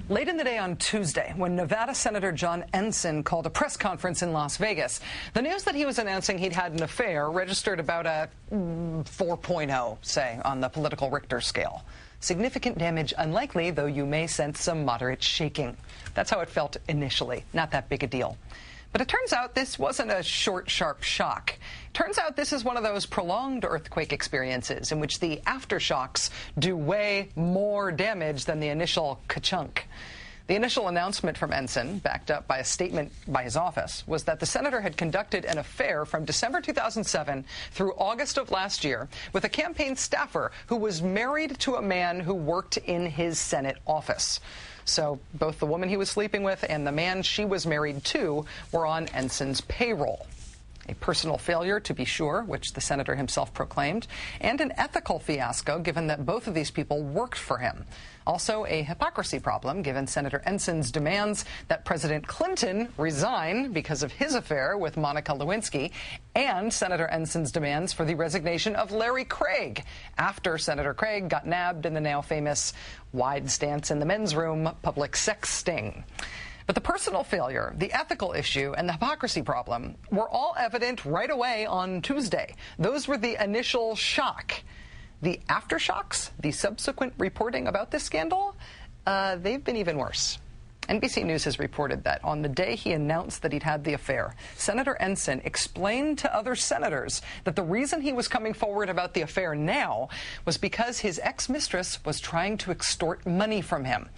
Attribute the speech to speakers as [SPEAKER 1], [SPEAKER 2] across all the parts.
[SPEAKER 1] Late in the day on Tuesday, when Nevada Senator John Ensign called a press conference in Las Vegas, the news that he was announcing he'd had an affair registered about a 4.0, say, on the political Richter scale. Significant damage unlikely, though you may sense some moderate shaking. That's how it felt initially. Not that big a deal. But it turns out this wasn't a short, sharp shock. Turns out this is one of those prolonged earthquake experiences in which the aftershocks do way more damage than the initial ka-chunk. The initial announcement from Ensign, backed up by a statement by his office, was that the senator had conducted an affair from December 2007 through August of last year with a campaign staffer who was married to a man who worked in his Senate office. So both the woman he was sleeping with and the man she was married to were on Ensign's payroll. A personal failure, to be sure, which the senator himself proclaimed, and an ethical fiasco, given that both of these people worked for him. Also a hypocrisy problem, given Senator Ensign's demands that President Clinton resign because of his affair with Monica Lewinsky, and Senator Ensign's demands for the resignation of Larry Craig after Senator Craig got nabbed in the now famous wide stance in the men's room public sex sting. But the personal failure, the ethical issue, and the hypocrisy problem were all evident right away on Tuesday. Those were the initial shock. The aftershocks, the subsequent reporting about this scandal, they've been even worse. NBC News has reported that on the day he announced that he'd had the affair, Senator Ensign explained to other senators that the reason he was coming forward about the affair now was because his ex-mistress was trying to extort money from him.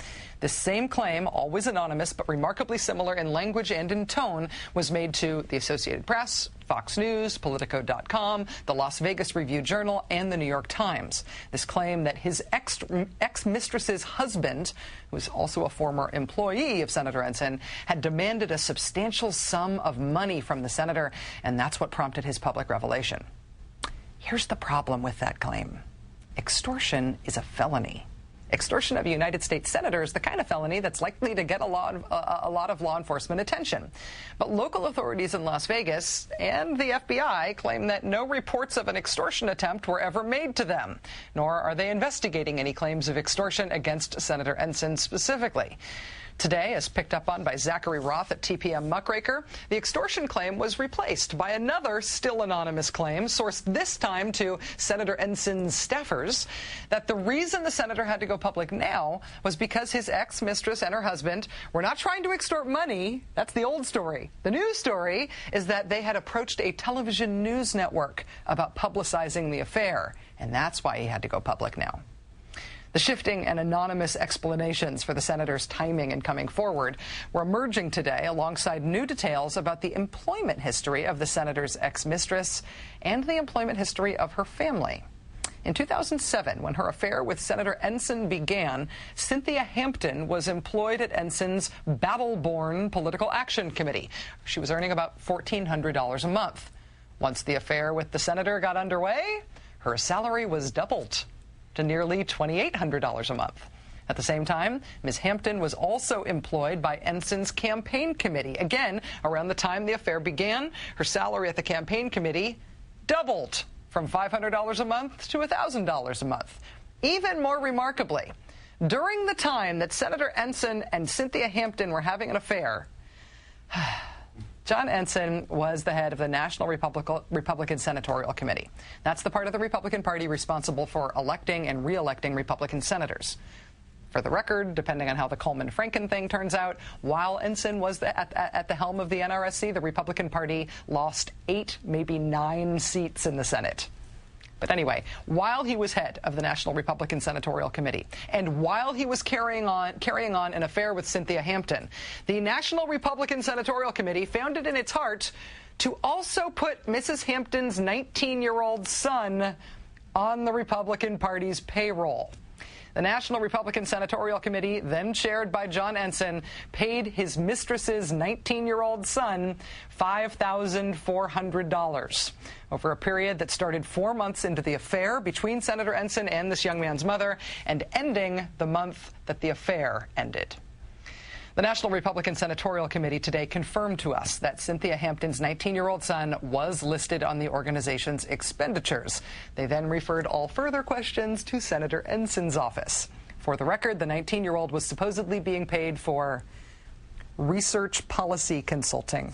[SPEAKER 1] This same claim, always anonymous but remarkably similar in language and in tone, was made to the Associated Press, Fox News, Politico.com, the Las Vegas Review-Journal, and the New York Times. This claim that his ex-mistress's husband, who is also a former employee of Senator Ensign, had demanded a substantial sum of money from the senator, and that's what prompted his public revelation. Here's the problem with that claim. Extortion is a felony. Extortion of a United States senator is the kind of felony that's likely to get a lot of law enforcement attention. But local authorities in Las Vegas and the FBI claim that no reports of an extortion attempt were ever made to them, nor are they investigating any claims of extortion against Senator Ensign specifically. Today, as picked up on by Zachary Roth at TPM Muckraker, the extortion claim was replaced by another, still anonymous claim, sourced this time to Senator Ensign's staffers, that the reason the senator had to go public now was because his ex-mistress and her husband were not trying to extort money. That's the old story. The new story is that they had approached a television news network about publicizing the affair, and that's why he had to go public now. The shifting and anonymous explanations for the senator's timing in coming forward were emerging today alongside new details about the employment history of the senator's ex-mistress and the employment history of her family. In 2007, when her affair with Senator Ensign began, Cynthia Hampton was employed at Ensign's Battle-Born Political Action Committee. She was earning about $1,400 a month. Once the affair with the senator got underway, her salary was doubled to nearly $2,800 a month. At the same time, Ms. Hampton was also employed by Ensign's campaign committee. Again, around the time the affair began, her salary at the campaign committee doubled from $500 a month to $1,000 a month. Even more remarkably, during the time that Senator Ensign and Cynthia Hampton were having an affair, John Ensign was the head of the National Republican Senatorial Committee. That's the part of the Republican Party responsible for electing and re-electing Republican senators. For the record, depending on how the Coleman-Franken thing turns out, while Ensign was at the helm of the NRSC, the Republican Party lost 8, maybe 9 seats in the Senate. But anyway, while he was head of the National Republican Senatorial Committee, and while he was carrying on an affair with Cynthia Hampton, the National Republican Senatorial Committee found it in its heart to also put Mrs. Hampton's 19-year-old son on the Republican Party's payroll. The National Republican Senatorial Committee, then chaired by John Ensign, paid his mistress's 19-year-old son $5,400 over a period that started 4 months into the affair between Senator Ensign and this young man's mother, and ending the month that the affair ended. The National Republican Senatorial Committee today confirmed to us that Cynthia Hampton's 19-year-old son was listed on the organization's expenditures. They then referred all further questions to Senator Ensign's office. For the record, the 19-year-old was supposedly being paid for research policy consulting.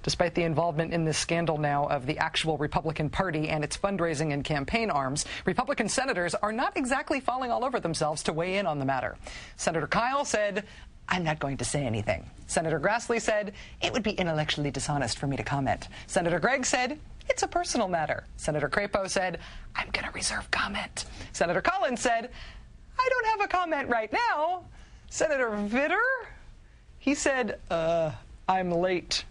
[SPEAKER 1] Despite the involvement in this scandal now of the actual Republican Party and its fundraising and campaign arms, Republican senators are not exactly falling all over themselves to weigh in on the matter. Senator Kyle said, "I'm not going to say anything." Senator Grassley said, "It would be intellectually dishonest for me to comment." Senator Gregg said, "It's a personal matter." Senator Crapo said, "I'm going to reserve comment." Senator Collins said, "I don't have a comment right now." Senator Vitter, he said, "I'm late."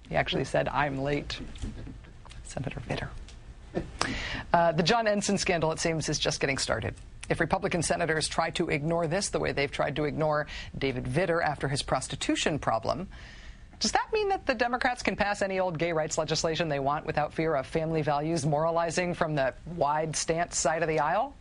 [SPEAKER 1] He actually said, "I'm late." Senator Vitter. The John Ensign scandal, it seems, is just getting started. If Republican senators try to ignore this the way they've tried to ignore David Vitter after his prostitution problem, does that mean that the Democrats can pass any old gay rights legislation they want without fear of family values moralizing from the wide stance side of the aisle?